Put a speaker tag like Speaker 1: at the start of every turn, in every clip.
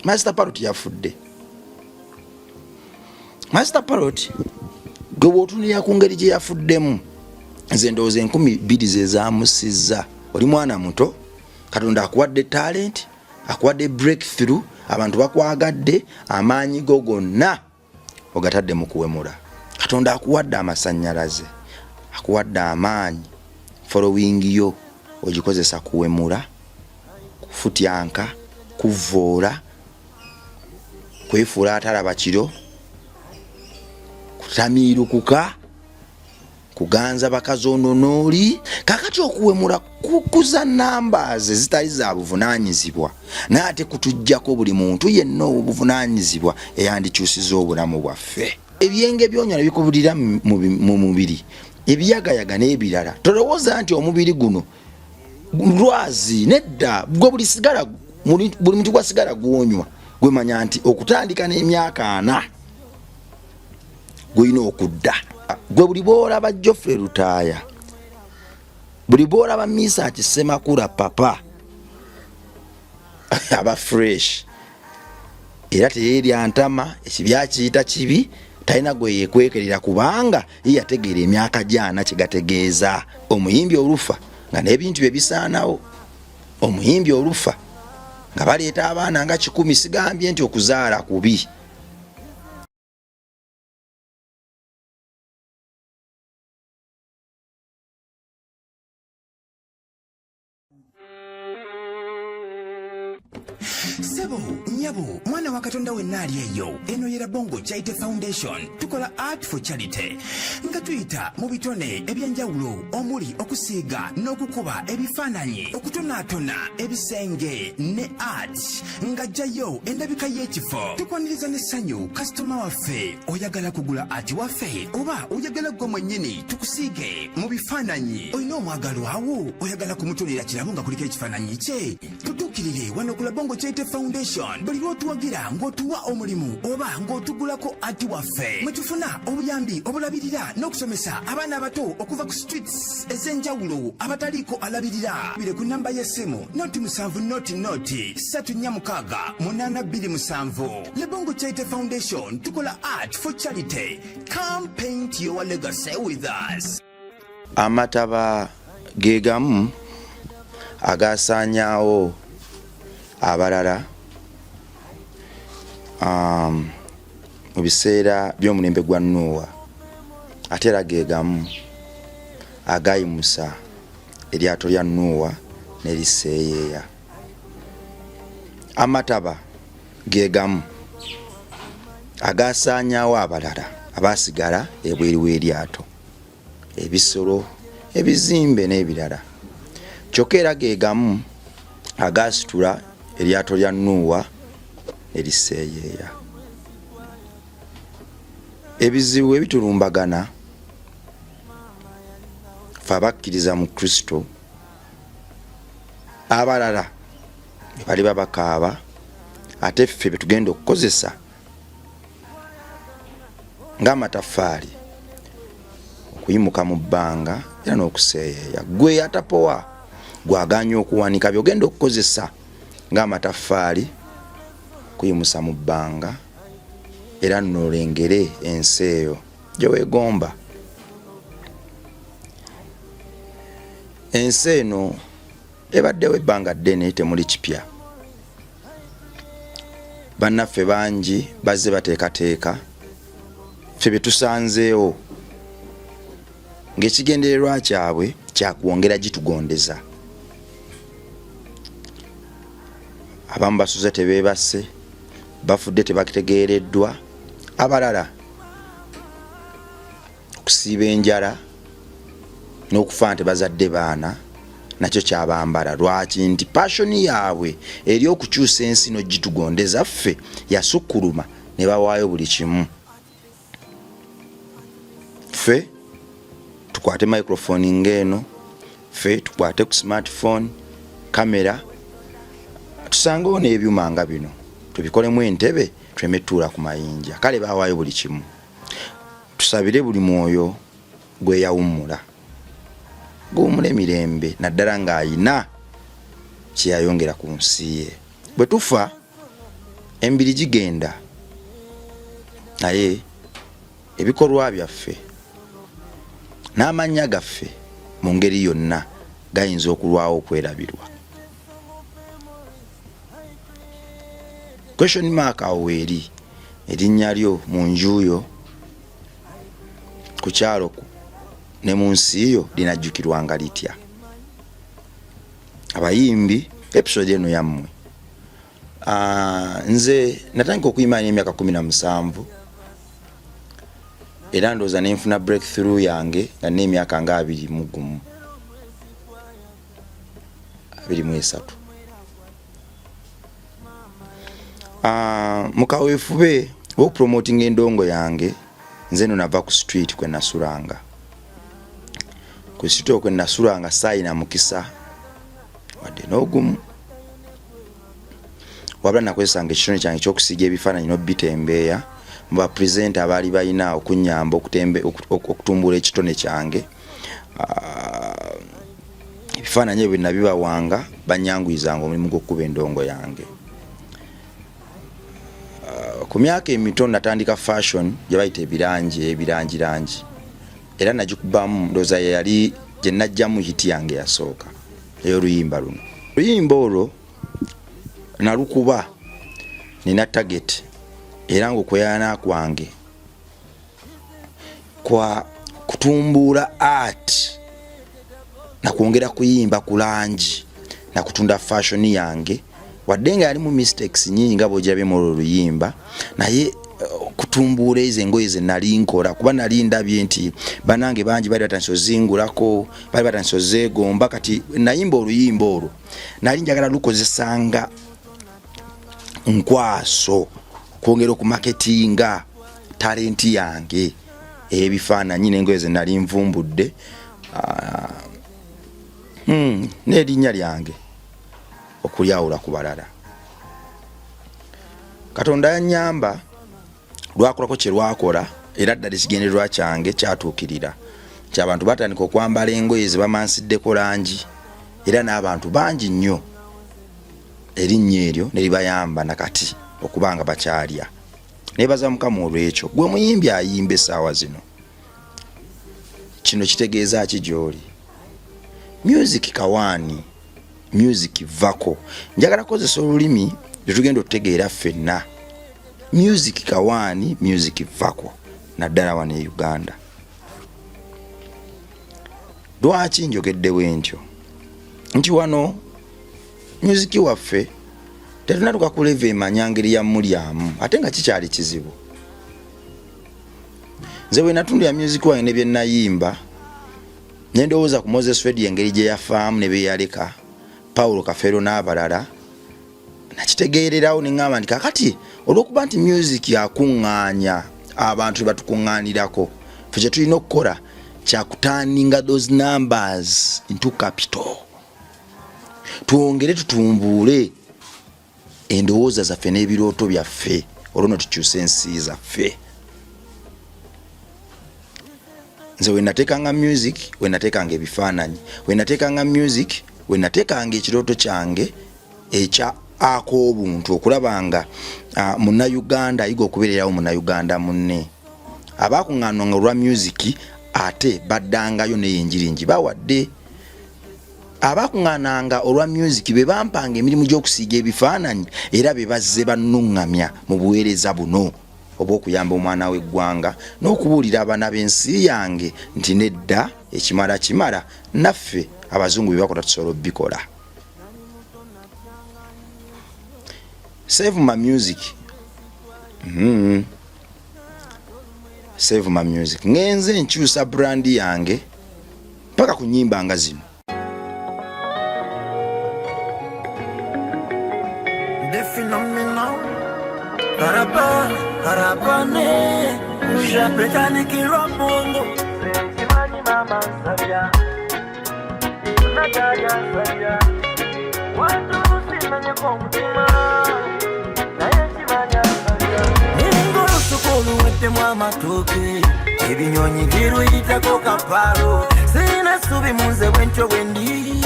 Speaker 1: Master Parrot yafudde. Master Parrot gwe bw'otunulira ku ngeri gye yafuddemu nze ndowooza 2,000 ze zaamusizza. Oli mwana muto, Katonda akuwadde talent, akuwadde breakthrough, abantu bakwagadde, amaanyi go gonna ogatadde mu kuwemula. Katonda akuwadde amasannyalaze, akuwadde amaanyi, following yo ogikozesa kuwemula, kufutyanka, kuvoola, kwefuula atalaba kiro, kutamiirukuka, kuganza bakazi ono n'oli. Kakati okuwemula kukuza numbers zitali za buvunaanyizibwa, naye ate kutujjako buli muntu yenna obuvunaanyizibwa eyandikyusiza obulamu bwaffe. Ebyenge byonyala bikubulira mu mubiri, ebiyagayaga n'ebirala. Tolowooza nti omubiri guno lwazi, nedda. Gwe buli muntu gwasigala gwonywa gwemanya nti okutandika n'emyaka 4 gwina okudda. Gwe buli boolaba Geoffrey Lutaaya, buli boolaba Misa Kisemakula papa aba fresh, era teyeerya ntama, ekibi akiyita kibi, talina gwe yeekwekerera kubanga ye yategeera emyaka gyana kye gategeeza. Omuyimbi olufa nga n'ebintu bye bisaanawo, omuyimbi olufa nga baleeta abaana nga 100, sigambye nti okuzaala kubi.
Speaker 2: Sebo, nyabo, mwana wa Katonda wenna ali eyo. Eno yera Bongo Charity Foundation. Tukola art for charity. Nga tuyita mu bitone ebyenjawulo omuli okusiiga n'okukuba ebifaananyi, okutonaatona ebisenge ne art. Nga jjayo endabika y'ekifo. Tukwaniriza n'essanyu kasitoma waffe oyagala kugula art waffe oba oyagala gwe mwennyini tukusiige mu bifaananyi. Olina omwagalo awo oyagala kumutonera kirabo nga kuliko ekifaananyi kye. Tutuukirire wano ku Bongo Charity Foundation. Buli lw'otuwagira ng'otuwa omulimu oba ng'otugulako ati waffe mwe tufuna obuyambi obulabirira n'okusomesa abaana abato okuva ku streets ez'enjawulo abataliiko alabirira. Bire ku namba y'essimu noti 7 noti 346 827. Le Bongo Charity Foundation tukola art for charity. Come paint your legacy with us.
Speaker 1: Amataba ge gamu agasaanyaawo abalala mu biseera by'omulembe gwa Nuuwa, ate era ge gamu agayimusa eryato lya Nuuwa ne liseeyeeya. Amataba ge gamu agasaanyaawo abalala abaasigala ebweru w'eryato, ebisolo, ebizimbe n'ebirala. Kyokka era ge gamu agasitula eryato lya Nuuwa ne liseeyeeya. Ebizibu ebitulumbagana ffe abakkiriza mu Kristo, abalala bali babakaaba, ate ffe betugenda okukozesa ng'amataffaali okuyimuka mu bbanga era n'okuseeyeeya. Gwe atapowa gwaganya okuwanika byogenda okukozesa ng'amataffaali kuyimusa mu bbanga era n'olengere ensi eyo gye weegomba. Ensi eno ebaddewo ebbanga ddene temuli kipya. Bannaffe bangi bazze bateekateeka, ffe bye tusanzeewo ng'ekigendererwa kyabwe kyakwongera gitugondeza. Abamu basuze tebeebase, bafudde tebakitegeereddwa, abalala okusiiba enjala n'okufa nti bazadde baana nakyo kyabambala. Lwaki? Nti passion yaabwe eri okukyusa ensi no gitugondeza, ffe yasukkuluma ne bawaayo buli kimu. Ffe tukwate microphone ng'eno, ffe tukwate ku smartphone, kamera, tusangewo n'ebyuma nga bino, tubikolemu entebe twemettuula ku mayinja. Kale bawaayo buli kimu. Tusabire buli mwoyo gwe yawummula, guwummula emirembe, naddala ng'ayina kye yayongera ku nsi ye. Bwe tufa embiri gigenda naye ebikolwa byaffe n'amanya gaffe mu ngeri yonna gayinza okulwawo okwerabirwa. Question mark awo eri erinnya lyo mu njuyo ku kyalo ne mu nsi yo linajjukirwanga litya? Abayimbi episode eno yammwe nze natandika okuyimba n'emyaka 17 era ndooza nenfuna breakthrough yange nga n'emyaka nga 23 mukaweefube okupromoting endongo yange nze no nava ku street kwe nasulanga ku street okwe nasulanga sayina mukisa wadde n'ogumu wabula nakwesanga ekitone kyange ky'okusiga ebifaananyi n'obitembeeya mu bapresenta abaali balina okunyamba okutumbula ekitone kyange. Ebifaananyi ebyo nabibawanga banyanguyizanga omulimu gw'okkuba endongo yange. Ku myaka emito natandika fashion gye bayita ebirangirangi era nagikubamu ndooza yali gye najjamu hiti yange yasooka ey'oluyimba luno. Oluyimba olwo nalukuba nina target era ng'okweyana kwange kwa kutumbula art na kwongera kuyimba ku langi na kutunda fashion yange wadde nga yalimu mistakes nyingi nga bw'ogirabye mu oluyimba naye kutumbula ezo engoye ze nali nkola kuba nali ndabye nti banange bangi bali batandise ozingulako bali batandise ozeegomba kati nayimba oluyimba olwo nali njagala lukozesanga nkwaso kwongera okumaketinga talenti yange ebifaananyi n'engoye ze nali nvumbudde n'erinnya lyange okulyawula ku balala. Katonda yanyamba lwakolako kye lwakola era ddala ekigendererwa kyange kyatuukirira ky'abantu batandika okwambala engoye ze bamansiddeko langi era n'abantu bangi nnyo erinnya eryo ne libayamba nakati okubanga bakyalya. Nebaza Mukama olw'ekyo. Gwe muyimbi ayimba essaawa zino kino kitegeeza ki gy'oli? Music kawaani, music vako. Njagala kozesa olulimi lutugenda otutegeera ffenna. Music kawaani, music vako naddala wano e Uganda. Lwaki njogeddewo entyo? Nti wano music waffe tetunatuka ku level emanya ngeri ya mulyamu ate nga kikyali kizibu. Nze bwe natundira music wange ne bye nayimba ne ndowooza ku Moses Fred engeri gye yafaamu ne bye yaleka Paulo Kafero n'abalala nakitegeererawo ne ngamba nti kakati olw'okuba nti music yakuŋŋaanya abantu batukuŋŋaanirako ffe kye tulina okukola kyakuturning those numbers into capital. Twongere tutumbuule endowooza zaffe n'ebirooto byaffe olwo tukyuse ensi zaffe. Nze we nateekanga music we nateekanga ebifaananyi we nateekanga music we nateekanga ekirooto kyange ekya ak'obuntu okulabanga Munnayuganda ayiga okubeererawo Munnayuganda munne abaakuŋŋaanwanga olwa music ate baddangayo n'enjiringi bawadde. Abakuŋŋaananga olwa music be bampanga emirimu gy'okusiiga ebifaananyi era be bazze bannuŋŋamya mu buweereza buno obw'okuyamba omwana w'eggwanga n'okubuulira abaana b'ensi yange nti nedda ekimala kimala naffe abazungu bye bakola tusobola obbikola. Save my music. Save my music. Ngenze nkyusa brand yange paka ku nnyimba nga zino.
Speaker 3: Karabane, uja pretani kiromongo. Simani mama sabia, nataja sabia. Watu simanye komutima, na yesimanya sabia. Ningo sukulu wete mwa matoke, ebinyonyi biruyitako kapalo. Sina subi munze wencho wendi,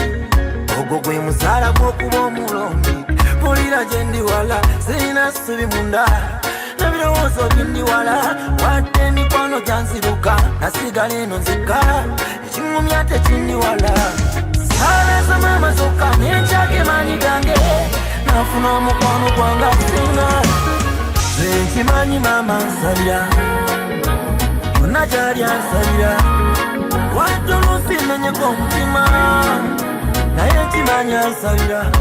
Speaker 3: ogogwe musala gwokuba omulongi. Pulira jendi wala, sina sina subi munda nebirowoozo bindi wala wadde emikwano gyanziruka nasigala eno nzika ekingumya tekindi wala saleza mama zokka nenkyake maanyi gange nafuna omukwano gwanga singa nkimanyi mama nsabira yonna gyali ansabira wadde oluusi menyeko omutima naye nkimanyi ansabira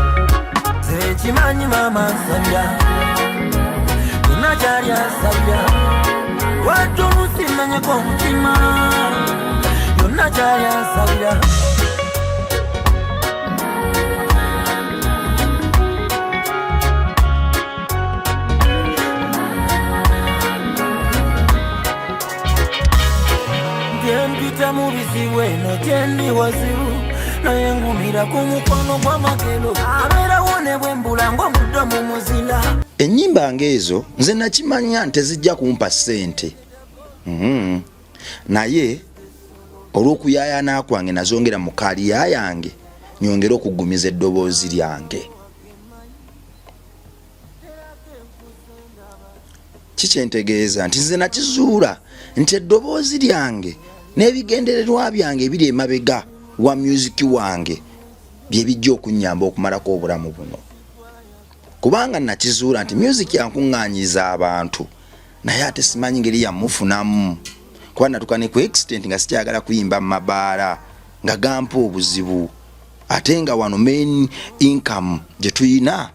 Speaker 3: nkimanyi mama nsabira yonna gyali ansabira wadde oluusi menyeko omutima yonna gyali ansabira mpita mu bizibu eno gyendi wazibu naye ngumira ku mukwano gw'amagero abeerawo ne bwe mbula ng'omuddo mu muzira.
Speaker 1: Ennyimba ng'ezo nze nakimanya tezijja kumpa ssente naye olw'okuyaayana kwange nazongera mu kaliya yange nyongera okugumiza eddoboozi lyange. Kikyentegeeza nti nze nakizuula nti eddoboozi lyange n'ebigendererwa byange ebiri emabega wa musiki wange bye bijja okunnyamba okumalako obulamu buno, kubanga nakizuula nti musiki yankuŋŋaanyiza abantu naye ate simanyi ngeri yamufunamu kuba natuka ne ku extent nga sikyagala kuyimba mu mabaala nga gampa obuzibu ate nga wano main income gye tuyina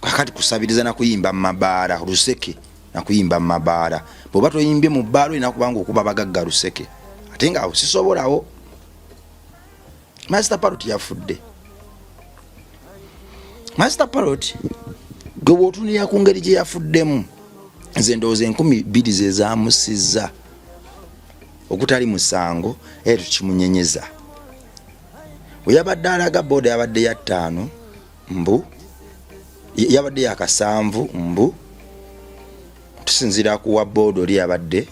Speaker 1: kakati kusabiriza na kuyimba mu mabaala Luseke na kuyimba mu mabaala bw'oba toyimbye mu bbaala olina kubanga okuba bagagga Luseke ate nga awo sisobolawo. Master Parrot yafudde. Master Parrot gwe bw'otunira ku ngeri gye yafuddemu nze ndowooza 2,000 ze zaamusizza okutali musango era tukimunyenyeza. We yabadde alaga booda yabadde ya 5 mbu yabadde ya 7 mbu tusinzira kuwa booda oli yabadde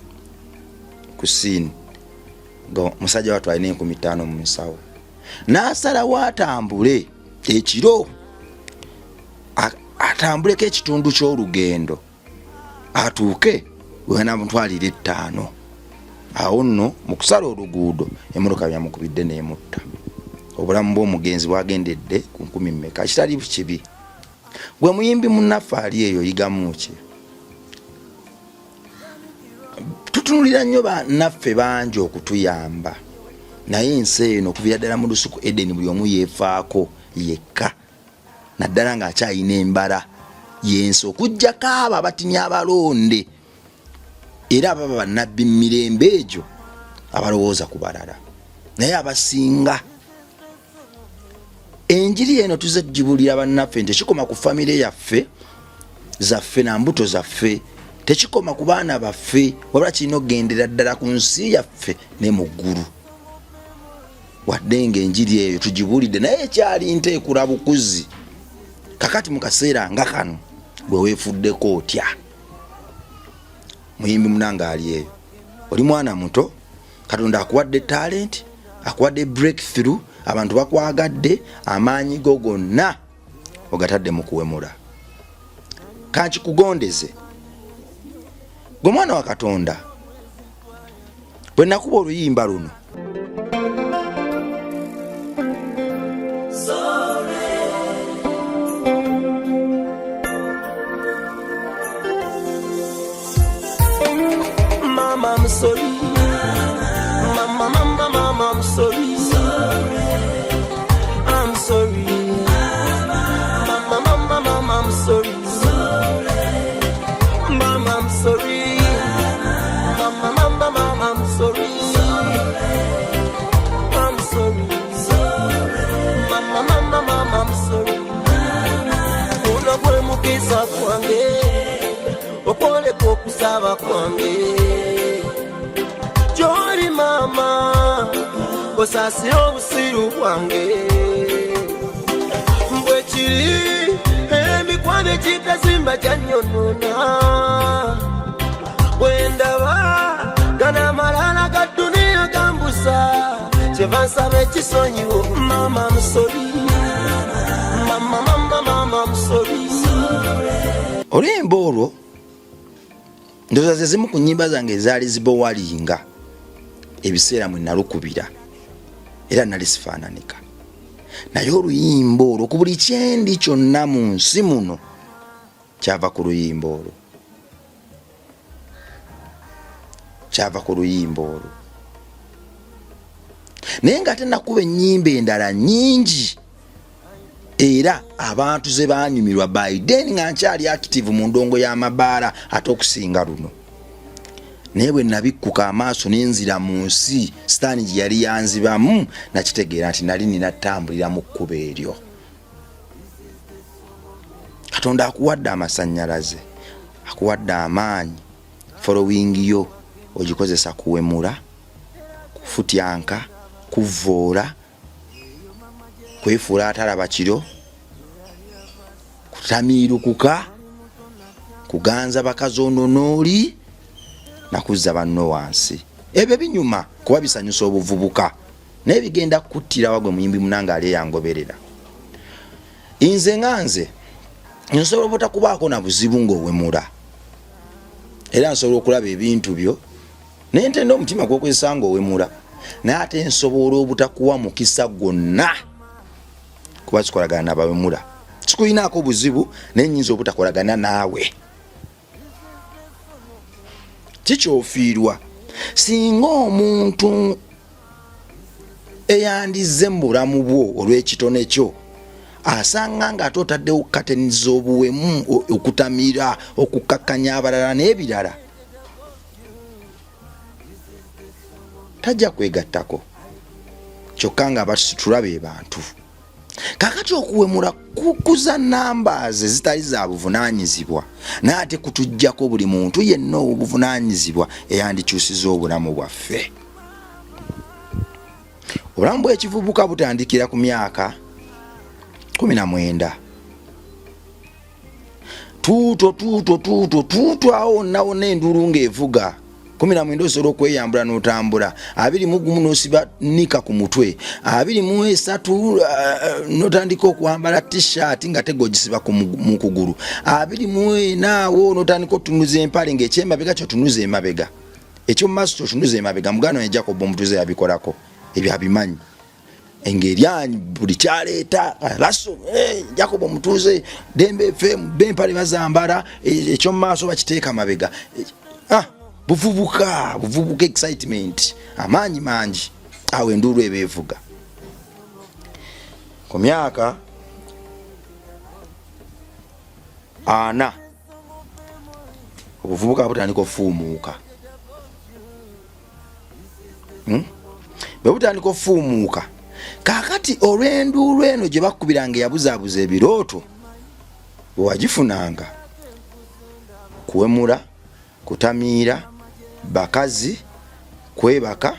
Speaker 1: ku scene ngo musajja watu alina 15,000 mu nsawo n'asalawo atambule ekiro atambuleko ekitundu ky'olugendo atuuke wenamutwalira 5. awo nno mu kusala oluguudo emmotoka yamukubidde n'emutta. Obulamu bw'omugenzi bwagendedde ku 10 mmeka kitali kibi. Gwe muyimbi munnaffe ali eyo yigamu ki? Tutunulira nnyo bannaffe bangi okutuyamba naye ensi eno okuvira ddala mu lusuku Eden buli omu yeefaako yekka naddala ng'akyayina embala y'ensi okuggyako abo abatinya abalonde era ababa bannabbi mu mirembe egyo abalowooza ku balala naye abasinga enjiri eno tuzajjibulira bannaffe nti tekikoma ku famire yaffe zaffe na mbuto zaffe tekikoma ku baana baffe wabula kirina okugendera ddala ku nsi yaffe ne mu ggulu wadde ng'enjiri eyo tugibulidde naye ekyali nteekula bukuzi kakati mu kaseera nga kano bwe weefuddeko otya. Muyimbi munanga ali eyo oli mwana muto Katonda akuwadde talent akuwadde breakthrough abantu bakwagadde amaanyi go gonna ogatadde mu kuwemula kanki kugondeze gwe mwana wa Katonda bwe nakuba oluyimba luno
Speaker 3: Mama, I'm sorry. Mama, I'm sorry. I'm sorry. Mama, I'm sorry. Mama, I'm sorry. Mama, I'm sorry. I'm sorry. Mama, I'm sorry. Una kwe mukisa kwange, okole kokusaba kwange. Jori mama, osasi obusiru bwange. Mbwe kiri, emikwane kitazimba kyanyonona. Wendaba, gana malala ga dunia gambusa. Kyeva nsaba ekisonyiwo. Mama, I'm sorry. Mama, I'm sorry.
Speaker 1: oluyimba olwo ndoza ze zimu ku nnyimba zange ezaali zibowalinga ebiseera mwe nalukubira era nali sifaananika, naye oluyimba olwo ku buli kyendi kyonna mu nsi muno kyava ku luyimba olwo, kyava ku luyimba olwo. Naye nga tenakuba ennyimba endala nnyingi era abantu ze baanyumirwa Biden nga nkyali active mu ndongo y'amabaala ate okusinga luno. Naye bwe nabikkuka amaaso n'enzira mu nsi sitaani gye yali yanzibamu nakitegeera nti nali ninatambulira mu kkubo eryo. Katonda akuwadde amasannyalaze, akuwadde amaanyi, following yo ogikozesa kuwemula, kufutyanka, kuvoola, kwefuula atalaba kiro, kutamiirukuka, kuganza bakazi ononooli nakuzza banno wansi. Ebyo binyuma kuba bisanyusa obuvubuka naye bigenda kukuttira wagwe muyimbi munanga ali yangoberera. Nze nganze nsobola obutakubaako na buzibu ng'owemula era nsobola okulaba ebintu byo naye ntenda omutima gw'okozesa ng'owemula, naye ate nsobola obutakuwa mukisa gwonna kuba kikolagana n'abawemula. Sikuyinaako buzibu naye nnyinza obutakolagana naawe. Kikyofiirwa singa omuntu eyandize mu bulamu bwo olw'ekitone kyo asanga nga ate otaddewo okukateniza obuwemu, okutamira, okukakkanya abalala n'ebirala, tajja kwegattako kyokka nga basitula be bantu. Kakati okuwemula kukuza namba ze zitali za buvunaanyizibwa naye ate kutujjako buli muntu yenna obuvunaanyizibwa eyandikyusiza obulamu bwaffe. Obulamu bw'ekivubuka butandikira ku myaka 19. Tuuto awo wonna enduulu ng'evuga 19 osobola okweyambula n'otambula, 21 n'osiba nika ku mutwe, 23 n'otandika okwambala t-shirt nga tegogisiba mu kugulu, 24 awo n'otandika otunuza empale ng'ekyemabega kyotunuza emabega, ekyomumaaso kyotunuza emabega. Mugano ya Jacob omutuuze yabikolako, ebyo abimanyi engeri buli kyaleeta lasso Jacob omutuuze Dembe FM bempale bazambala ekyomumaaso bakiteeka mabega. Buvubuka excitement, amaanyi mangi awo enduulu ebeevuga. Ku myaka 40 obuvubuka butandika ofuumuuka. Bwe butandika ofuumuuka kaakati olw'enduulu eno gye bakkubiranga eyabuzaabuza ebirooto bwe wagifunanga kuwemula, kutamiira, bakazi, kwebaka,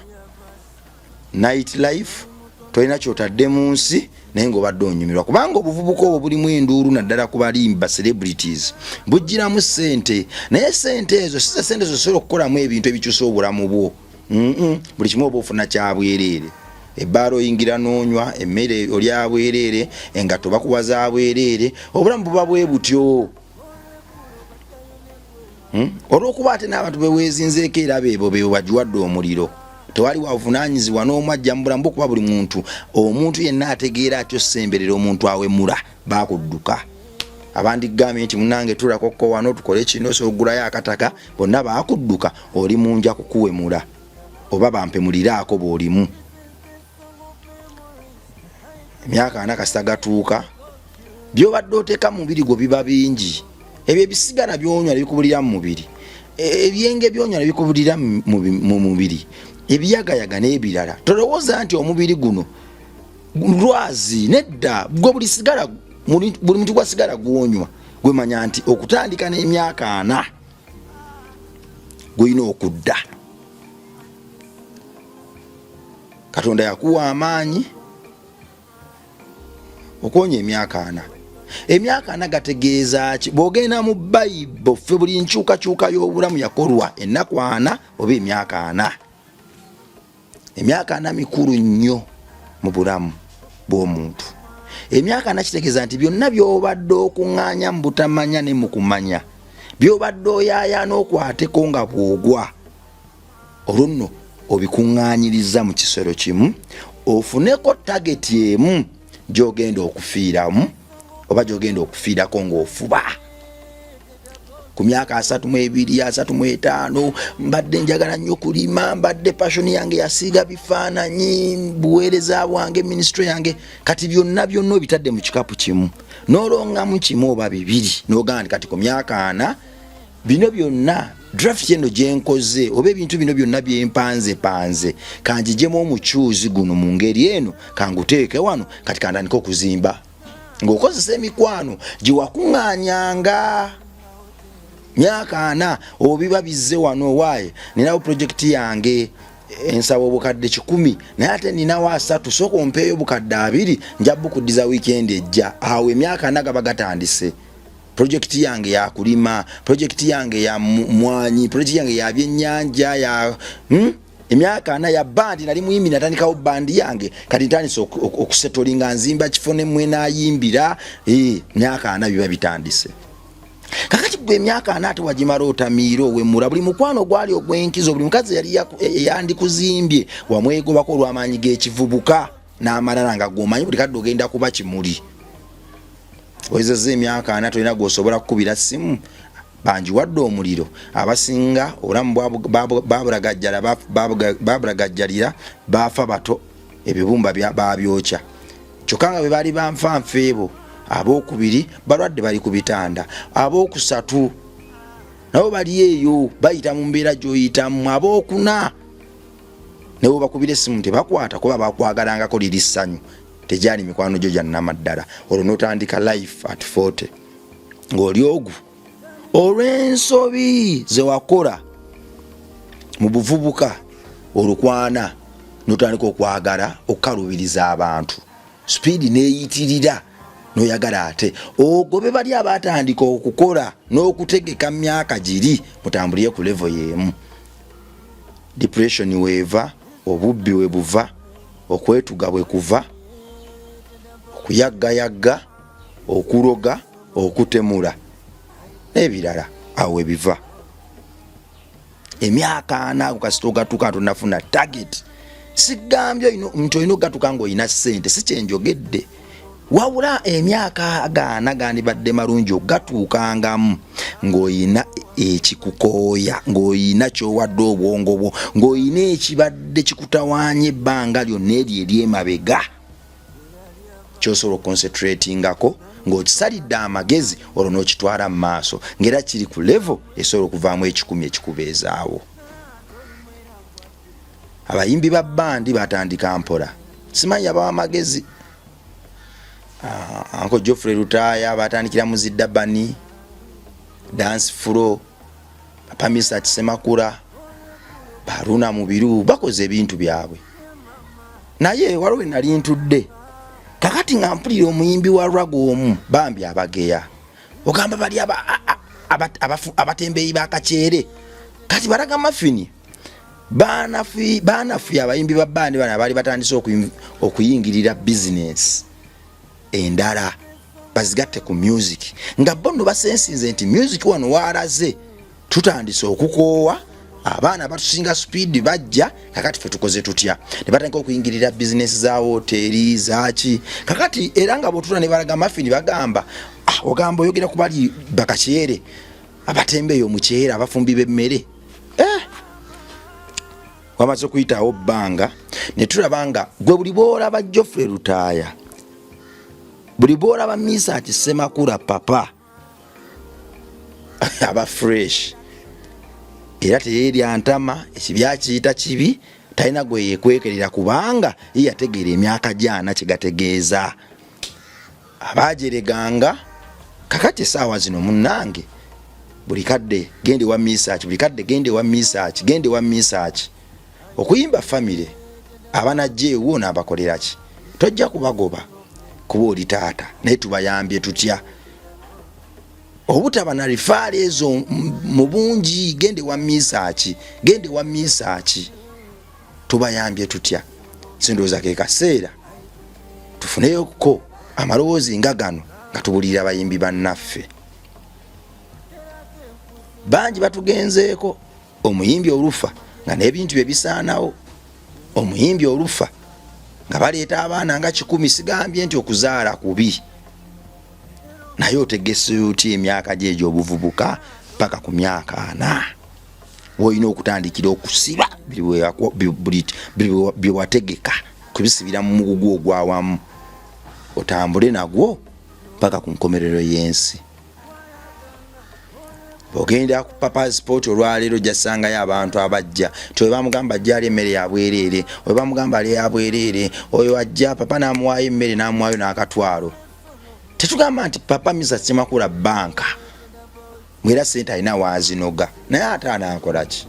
Speaker 1: night life, tolina kyotadde mu nsi naye ng'obadde onyumirwa. Kubanga obuvubuka obwo bulimu enduulu naddala ku balimba celebrities, bugiramu ssente, naye ssente ezo si ssente ezo zisobola okukolamu ebintu ebikyusa obulamu bwo. Buli kimu oba ofuna kya bwereere. Ebbaala oyingira n'onywa, emmere olya bwereere, engatto bakuwa za bwereere, obulamu buba bwe butyo. Olw'okuba ate n'abantu beweezinzeeko era beebo bagiwadde omuliro, tewali wavunaanyizibwa n'omu ajja mu bulamu okuba buli muntu. Omuntu yenna ategeera atyo semberera omuntu awemula baakudduka. Abandigambye nti munange tulakokko wano tukole kino sogulayo akataka, bonna baakudduka, oli munja kukuwemula oba bampemuliraako bw'olimu. Emyaka 40 kasita gatuuka, by'obadde oteeka mu mubiri gwo biba bingi. Ebyo ebisigala byonywa ne bikubulira mu mubiri, ebyenge byonywa ne bikubulira mu mubiri, ebiyagayaga n'ebirala. Tolowooza nti omubiri guno lwazi, nedda gwe buli muntu gwasigala gwonywa gwemanya nti okutandika n'emyaka 40 gwina okudda. Katonda yakuwa amaanyi okwonya emyaka 40. Emyaka 40 gategeeza ki? Bw'ogenda mu Bayibuli ffe buli nkyukakyuka y'obulamu yakolwa ennaku 40 oba emyaka 40. Emyaka 40 mikulu nnyo mu bulamu bw'omuntu. emyaka nakitegeeza nti byonna by'obadde okuŋŋaanya mu butamanya ne mu kumanya by'obadde oyaayaana okwateko nga bw'ogwa olwo nno obikuŋŋaanyiriza mu kisero kimu ofuneko tageti emu gy'ogenda okufiiramu oba gy'ogenda okufiirako ng'ofuba. Ku myaka 32 35 mbadde njagala nnyo kulima, mbadde passion yange yasiiga bifaananyi, buweereza bwange, ministry yange, kati byonna obitadde mu kikapu kimu n'olongamu kimu oba bibiri n'ogamba nti kati ku myaka 4 bino byonna draft yeno gyenkoze oba ebintu bino byonna byempanze kanjijemu omukyuzi guno mu ngeri eno kanguteeke wano kati kandandika okuzimba ng'okozesa emikwano giwakuŋŋaanyanga. Myaka 4 obiba bizze wano waaye ninawo project yange ensaba obukadde 10 naye ate ninawo 3 soko mpeeyo obukadde 2 nja bukuddiza weekend ejja. Awo emyaka 4 gaba gatandise. Project yange ya kulima, project yange ya mwanyi, project yange ya byennyanja ya emyaka 4 ya bandi nali muyimbi natandikawo bandi yange kati ntandise okusetolinga nzimba kifone mwe nayimbira myaka 4 biba bitandise. Kakati gwe emyaka 4 ate wagimala otamiiro wemula buli mukwano gwali ogwenkizo buli mukazi yali yandikuzimbye wamwegobako olw'amaanyi g'ekivubuka n'amalala nga gomanyi buli kadde ogenda kuba kimuli. Oyezezza emyaka 4 tolina gw'osobola kukubira simu banji wadde omuliro abasinga olamu babulagajjalira bafa bato ebibumba babyokya kyokka nga bwe baali banfanfeebo. Abokubiri balwadde bali ku bitanda, abokusatu nabo bali eyo bayita mu mbeera gy'oyitamu, abokuna nebo bakubira essimu tebakwata kuba bakwagalangako liri ssanyu tegyali mikwano gyo gyannamaddala. Olwo n'otandika life at 40 ng'oli ogu olw'ensobi ze wakola mu buvubuka olukwana n'otandika okwagala okukalubiriza abantu speed neeyitirira noyagala ate ogobe bali abatandika okukola n'okutegeka myaka giri mutambulire ku level yemu. Depression weeva, obubbi we buva, okwetuga bwe kuva, okuyagga okuroga, okutemula n'ebirala awo ebiva. Emyaka 4 kasitogatuka tonafuna target sigambye omuntu olina ogatuka ng'olina ssente si kyenjogedde wabula emyaka 4 gandibadde malungi ogatuukangamu ng'olina ekikukooya ng'olina ky'owadde obwongo bwo ng'olina ekibadde kikutawaanya ebbanga lyonna eryo ery'emabega ky'osobola okonsentratingako ng'okisalidde amagezi olwo n'okitwala mu maaso ng'era kiri ku level esobola okuvaamu 10 ekikubeezaawo. Abayimbi ba bandi batandika mpola simanyi abawa amagezi. Uncle Geoffrey Rutaya batandikira mu Ziddabani dance floor Papa Misa Kisemakula Baruna Mubiru bakoze ebintu byabwe naye waliwo nali ntudde kakati nga mpulira omuyimbi wa rwago omu bambi abageya ogamba bali abatembeyi bakakyere kati baraga mafini banafi abayimbi ba bandi bana bali batandise okuyingirira business endala bazigatte ku music nga bono basensinze nti music wano walaze tutandise okukoowa abaana batusinga speed bajja kakati fe tukoze tutya ne batandika okuyingirira business za hoteli zaaki kakati era nga botula ne balaga mafini bagamba ogamba oyogera ku bali bakakyere abatembeyo omukyera abafumbi b'emmere wamaze okuyitawo bbanga ne tulabanga gwe buli boolaba Geoffrey Rutaya buli boolaba Misa Kisemakula papa aba fresh era teyerya ntama ekibya kiyita kibi talina gwe yekwekerera kubanga yategeera emyaka gyana kyegategeeza abajereganga kakati essaawa zino munnange buli kadde gende wa Misa buli kadde gende wa Misa okuyimba family abanajje ewo n'abakolera ki tojja kubagoba kuba oli taata naye tubayambye tutya obutaba na rifaali ezo mu bungi gende wa Misa tubayambye tutya sindowooza ke kaseera tufuneyoko amalowoozi nga gano nga tubulira abayimbi bannaffe bangi batugenzeeko. Omuyimbi olufa nga n'ebintu bye bisaanawo, omuyimbi olufa nga baleeta abaana nga 10. Sigambye nti okuzaala kubi, naye otegese oti emyaka gye egy'obuvubuka paka ku myaka 4 woyina okutandikira okusiba bye wategeka kubisibira mu mugugu ogwawamu, otambule nagwo paka ku nkomerero y'ensi. Ogenda ku papa sport olwaleero jasangayo abantu abajja towe bamugamba jali emmere ya bwerere, owe bamugamba ali ya bwerere, oyo ajja papa namuwayo emmere namuwayo n'akatwalo. Tetugamba nti papa misa Semakula banka mwera sente alina wazinoga naye ate anaakola ki?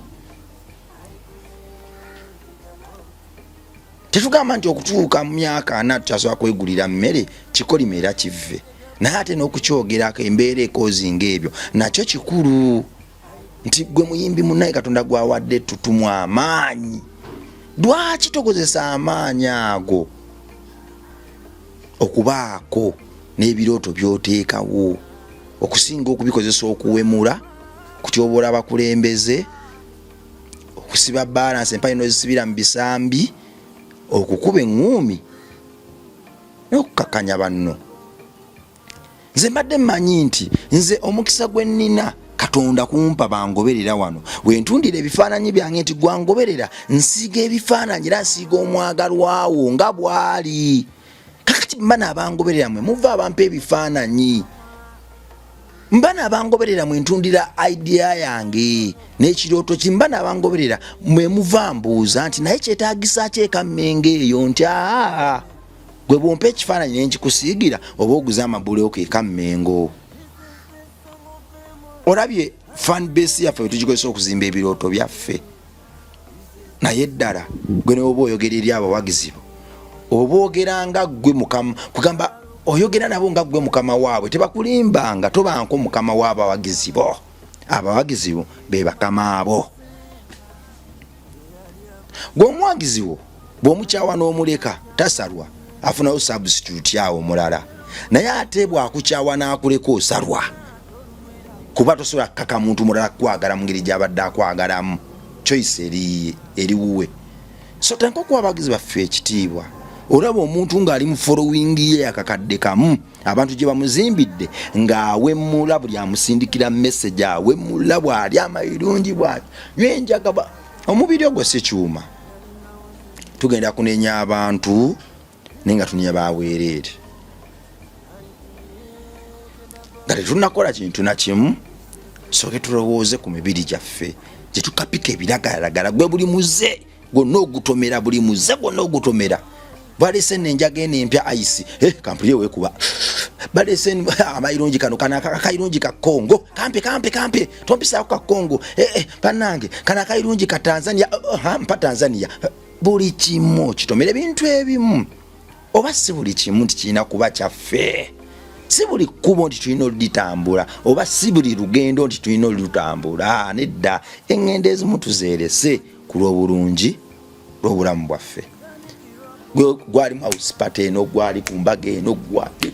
Speaker 1: Tetugamba nti okutuuka mu myaka 4 tutasobola kwegulira mmere kikolima era kive, naye ate n'okukyogerako embeera ekoozinga ebyo nakyo kikulu. Nti gwe muyimbi munnaye Katonda gwawadde tutumu amaanyi, lwaki tokozesa amaanyi ago okubaako n'ebirooto by'oteekawo okusinga okubikozesa okuwemula, kutyoboola abakulembeze, okusiba balance empale n'ozisibira mu bisambi, okukuba eŋŋuumi n'okukakanya banno. Nze mbadde mmanyi nti nze omukisa gwe nnina Katonda kumpa bangoberera wano, wentundira ebifaananyi byange nti gwangoberera nsiiga ebifaananyi era nsiiga omwagalwawo nga bw'ali. Kakati mba n'abangoberera mwe muva abampa ebifaananyi, mba n'abangoberera mwe ntundira idea yange n'ekirooto kimba n'abangoberera mwe muva mbuuza nti naye kyetaagisa kyekammenge eyo nti gwe bwompa ekifaananyi ne nkikusiigira oba oguza amabulooka ekammengo. Olabye fan base yaffe bwe tugikozesa okuzimba ebirooto byaffe, naye ddala gwe ne oba oyogera eri abawagizi bo oba ogeranga gwe mukama, kugamba oyogera nabo nga gwe mukama waabwe, tebakulimbanga tobanko mukama w'abawagizi bo. Abawagizi bo be bakama abo. Gwe omuwagizi wo bw'omukyawa n'omuleka tasalwa, afunayo substitute yawo mulala, naye ate bw'akukyawa n'akuleka osalwa kuba tosobola kaka muntu mulala kwagala mu ngeri gy'abadde akwagalamu. Choice eriwuwe. So tanko kuba abawagizi baffe ekitiibwa. Olaba omuntu ng'ali mu following ye akakadde kamu abantu gye bamuzimbidde ng'awemmula buli amusindikira message awemmula bw'ali amayirungi bw'ati yenjagaba omubiri ogwo si kyuma. Tugenda kunenya abantu nenga tunya baweerere nga tetunakola kintu na kimu. Soke tulowooze ku mibiri gyaffe gye tukapika ebiragalagala gwe buli muze gwonna ogutomera, buli muze gwonna ogutomera. Balese nenjaga ene empya ice kampuli wekuba balese amayirungi kano kana kakayirungi ka Kongo kampe tompisa ka Kongo panange kana kayirungi ka Tanzania mpa Tanzania. Buli kimu kitomere bintu ebimu oba si buli kimu nti kirina kuba kyaffe, si buli kkubo nti tulina olitambula oba si buli lugendo nti tulina olutambula. Nedda engendo ezimu tuzeerese ku lw'obulungi lw'obulamu bwaffe. Gwali mu house party eno, gwali ku mbaga eno, gwali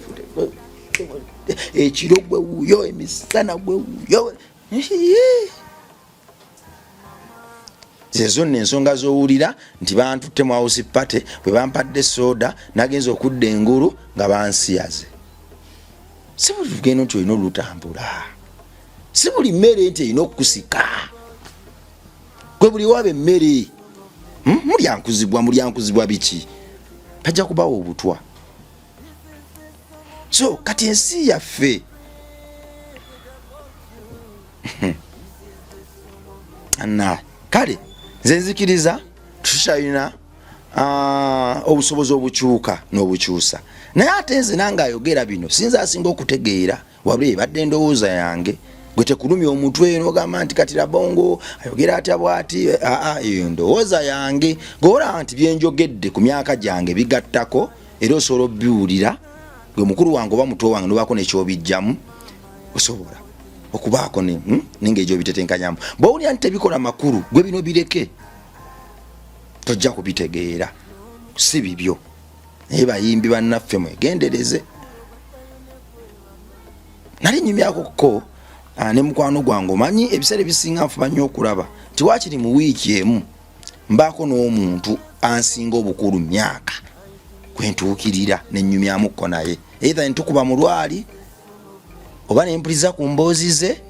Speaker 1: ekiro gwe wuyo, emisana gwe wuyo. Zezo n'ensonga z'owulira nti bantutte mu house party bwe bampadde soda nagenza okudda engulu nga bansiyaze. Si buli lugendo nti olina olutambula, si buli mmere nti erina okukusika. Gwe buli waba emmere mulyankuzibwa biki pajja kubawo obutwa. So kati ensi yaffe anna kale nze nzikiriza tukyalina obusobozi obukyuka n'obukyusa, naye ate nze nange ayogera bino sinza asinga okutegeera wabula ebadde endowooza yange. Gwe tekulumya omutwe n'ogamba nti Katira Bongo ayogera atya bw'ati. Eyo ndowooza yange ng'olaba nti byenjogedde ku myaka gyange bigattako era osobola obbiwulira. Gwe mukulu wange oba muto wange nobaako nekyobijjamu osobola okubaako n'engeri obitetenkanyamu. Bw'owulira nti tebikola makulu gwe bino bireke, tojja kubitegeera, si bibyo. Naye bayimbi bannaffe mwegendereze. nali nyumyako ko ne mukwano gwange manyi ebisere bisinga nfuba nnyo okulaba tiwakiri mu wiiki emu mbaako n'omuntu ansinga obukulu myaka kwentuukirira nennyumyamuko naye either ntukuba mu lwali oba nempuliza ku mboozi ze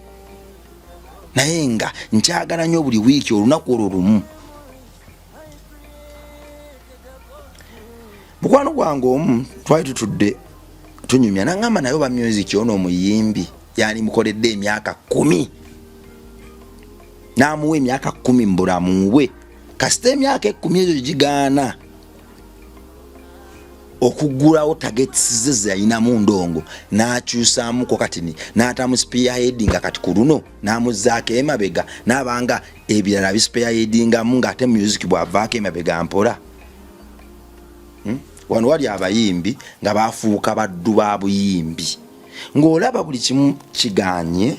Speaker 1: naye nga nkyagala nnyo buli wiiki olunaku olwo lumu. Mukwano gwange omu twali tutudde tunyumya nangamba naye oba music ono omuyimbi yani mukoledde emyaka 10 namuwe emyaka 10 mbulamu bwe kasita emyaka 10 ezo gigaana okugulawo targets ze zayina mu ndongo n'akyusaamuko katini n'atamu spearheading kati ku luno n'amuzaako emabega n'abanga ebirala bispearheadinga mu ng'ate music bw'avaako emabega mpola. Wano wali abayimbi nga bafuuka baddu ba buyimbi ng'olaba buli kimu kiganye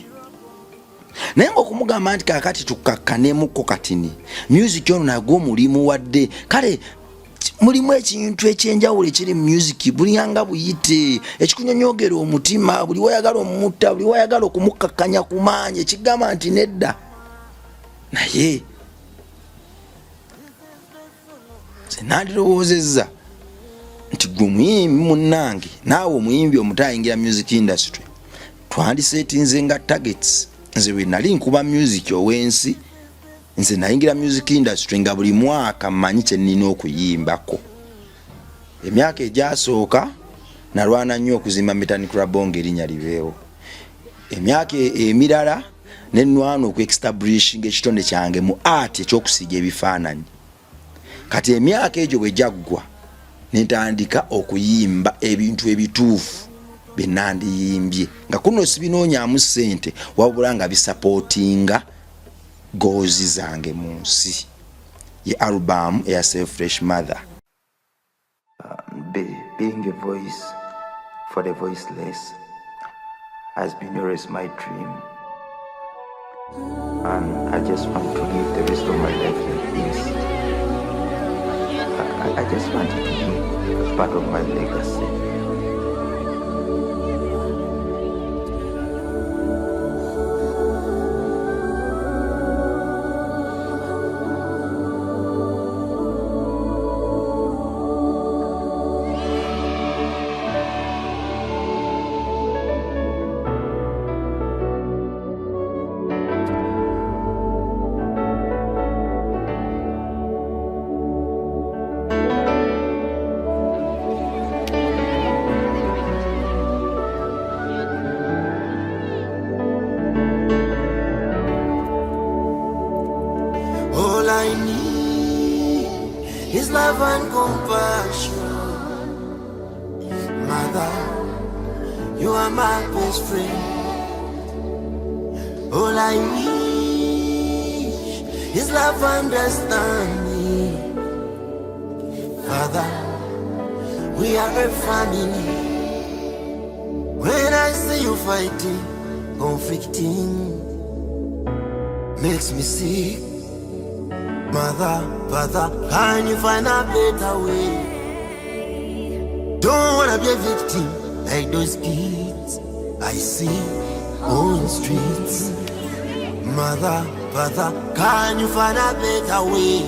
Speaker 1: naye ng'okumugamba nti kakati tukakkanemuko katini music ono nagwo mulimu wadde kale mulimu ekintu ekyenjawulo ekiri mu music buli yanga buyite ekikunyonyogera omutima buli wayagala omutta buli wayagala okumukakkanya ku maanyi ekigamba nti nedda naye senandirowoozezza nti gwe muyimbi munnange naawe omuyimbi omutayingira music industry twandisetinze nga targets nze bwe nali nkuba music ow'ensi nze nayingira music industry nga buli mwaka mmanyi kye nnina okuyimbako. Emyaka egyasooka nalwana nnyo okuzimba Metani Club ng'erinnya libeewo. Emyaka emirala ne nnwana okuestablishing ekitonde kyange mu art ekyokusiiga ebifaananyi. Kati emyaka egyo bwe jaggwa nentandika okuyimba ebintu ebituufu bye nandiyimbye nga kuno sibinoonyaamu ssente wabula nga bisupportinga goals zange mu nsi. Ye album eya Self Fresh Mother. Being a voice for the voiceless has been always my dream, and I just want to live the rest of my life like this. I just want it to be part of my legacy.
Speaker 3: His love and compassion. Mother, you are my best friend. All I wish is love and understanding. Father, we are a family. When I see you fighting, conflicting, makes me sick. Mother, father, can you find a better way? Don't wanna be a victim like those kids I see on streets. Mother, father, can you find a better way?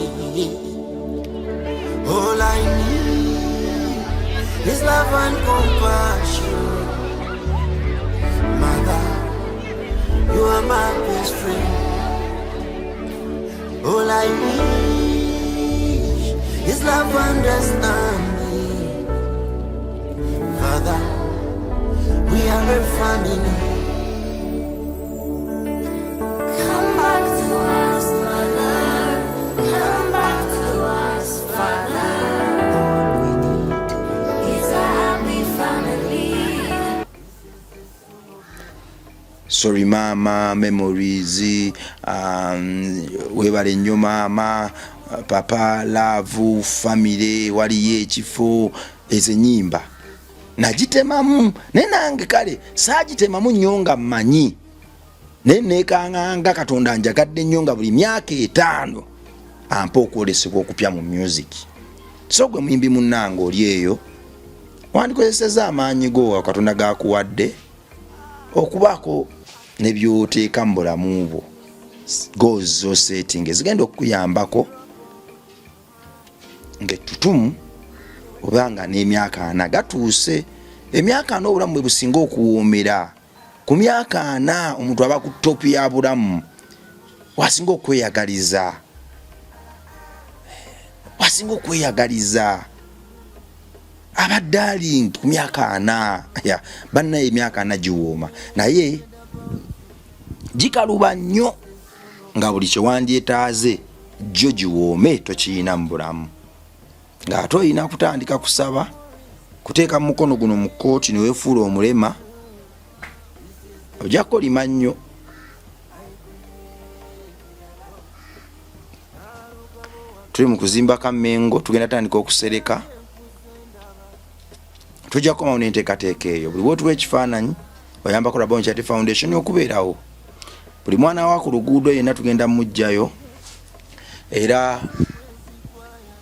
Speaker 3: All I need is love and compassion. Mother, you are my best friend. All I wish is love and understanding. Father, we are a family. Come back to us, Mother. Come back to us, Father. All we need is a happy family.
Speaker 1: Sorry mama, memories, webale nnyo mama, papa, love, family, waliyo ekifo, ezo ennyimba nagitemamu naye nange kale saagitemamu nnyo nga mmanyi naye neekanganga Katonda njagadde nnyo nga buli myaka 5 ampa okwolesebwa okupya mu music. So gwe muyimbi munnange oli eyo wandikozeseza amaanyi go Katonda gakuwadde okubaako ne by'oteeka mu bulamu bwo goals zo setting ezigenda okuyambako ng'ettutumu obanga n'emyaka 4 gatuuse. Emyaka 4 obulamu bwe businga okuwoomera. Ku myaka 4 omuntu aba ku topi ya bulamu, wasinga okweyagaliza, aba darling ku myaka 4 banna emyaka 4 giwooma naye gikaluba nnyo nga buli kyewandyetaaze jjo giwoome tokiyina mu bulamu. Ng'ate oyina kutandika kusaba, kuteeka mu mukono guno mu kkooti ne weefuula omulema, ojja kolima nnyo. Tuli mu kuzimba Kamengo, tugenda tandika okusereka, tujja kukomawo n'enteekateeka eyo. Buli bw'otuwa ekifaananyi oyambako Rabon Charity Foundation okubeerawo. Buli mwana wa ku luguudo yenna tugenda mujjayo, era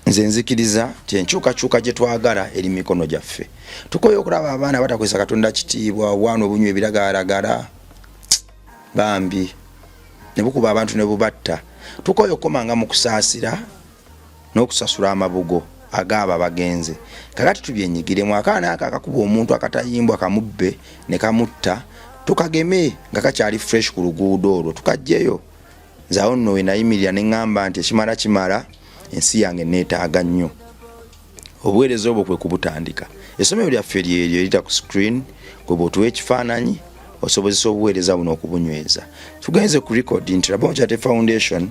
Speaker 1: nze nzikiriza ti enkyukakyuka gye twagala eri mikono gyaffe. Tukoye okulaba abaana batakwesa Katonda kitiibwa, obwana obunywa ebiragaaragara bambi ne bukuba abantu ne bubatta. Tukoye okukomanga mu kusaasira n'okusasula amabugo agaba bagenze. Kakati tubyenyigiremu akaana aka akakuba omuntu akatayimbwa kamubbe ne kamutta, tukageme nga kakyali fresh ku luguudo olwo tukajjeyo. Nzawo nno we nayimirira ne ŋŋamba nti kimala ensi yange neetaaga nnyo. Obuweereza obwo kwe kubutandika. Essomero lyaffe lyeryo erita ku screen gwe bw'otuwa ekifaananyi osobozesa obuweereza buno okubunyweza. Tugenze ku record nti Rabon Charity Foundation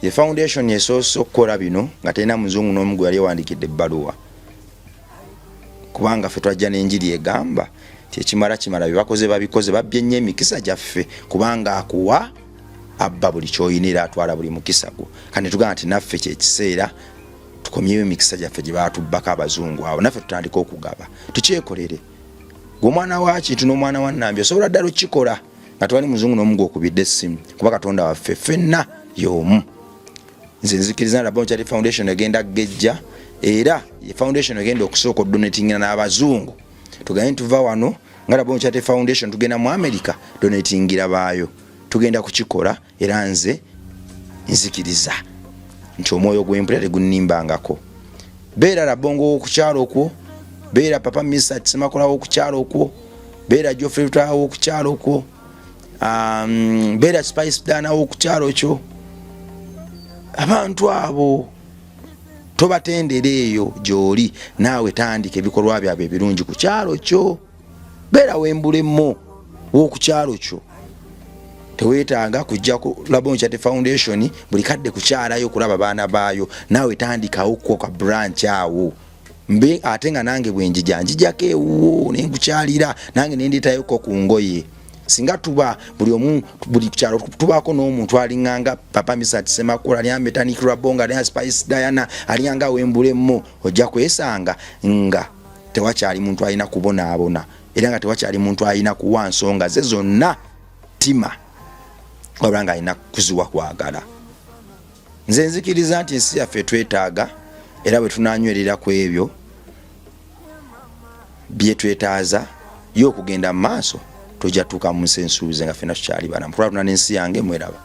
Speaker 1: ye foundation yesoose okukola bino nga terina muzungu n'omu gwe yali ewandikidde ebbaluwa, kubanga ffe twajja n'enjiri egamba ti ekimala bye bakoze babikoze, babbye nnyo emikisa gyaffe, kubanga akuwa abba buli ky'oyina era atwala buli mukisa gwo. Kandi tugamba nti naffe kyekiseera tukomyewo emikisa gyaffe gye baatubbako abazungu awo, naffe tutandika okugaba tukyekolere. Gwe omwana wa Kintu n'omwana wa Nambi osobola ddala okukikola nga tewali muzungu n'omu gw'okubidde essimu, kuba Katonda waffe ffenna y'omu. Nze nzikiriza Rabon Charity Foundation egenda gejja, era ye foundation egenda okusooka donatinga n'abazungu. Tugaye tuva wano nga Rabon Charity Foundation tugenda mu America donatingira baayo. Tugenda kukikola era nze nzikiriza nti omwoyo gw'empulira tegunnimbangako. Beera Rabongo okukyalo okwo, beera Papa Misa Semakolawo okukyalo okwo, beera Geoffrey Lutawo okukyalo okwo, beera Spice Dana okukyalo kyo. Abantu abo tobatendera eyo gy'oli, naawe tandika ebikolwa byabwe ebirungi ku kyalo kyo. Beera Wembulemo w'okukyalo kyo. Teweetaaga kujja ku Rabon Charity Foundation buli kadde kukyalayo kulaba baana baayo, naawe tandikawo ko ka branch awo. Mbe ate nga nange bwe njijako ewuwo ne nkukyalira, nange ne ndetayo ko ku ngoye. Singa tuba buli omu buli kyalo tubaako n'omuntu alinganga Papa Misa Semakula, aliyanga Tani Rabonga, aliyanga Spice Diana, aliyanga Wembulemo, ojja kwesanga nga tewakyali muntu alina kubonaabona, era nga tewakyali muntu alina kuwa nsonga ze zonna tima wabanga alina kuziwa kwagala. Nze nzikiriza nti ensi yaffe twetaaga, era bwe tunanywerera ku ebyo bye twetaaza yo okugenda mu maaso tujja tuuka mu nsi ensuuze nga ffenna tukyali bana. Mukula tuna n'ensi yange mweraba.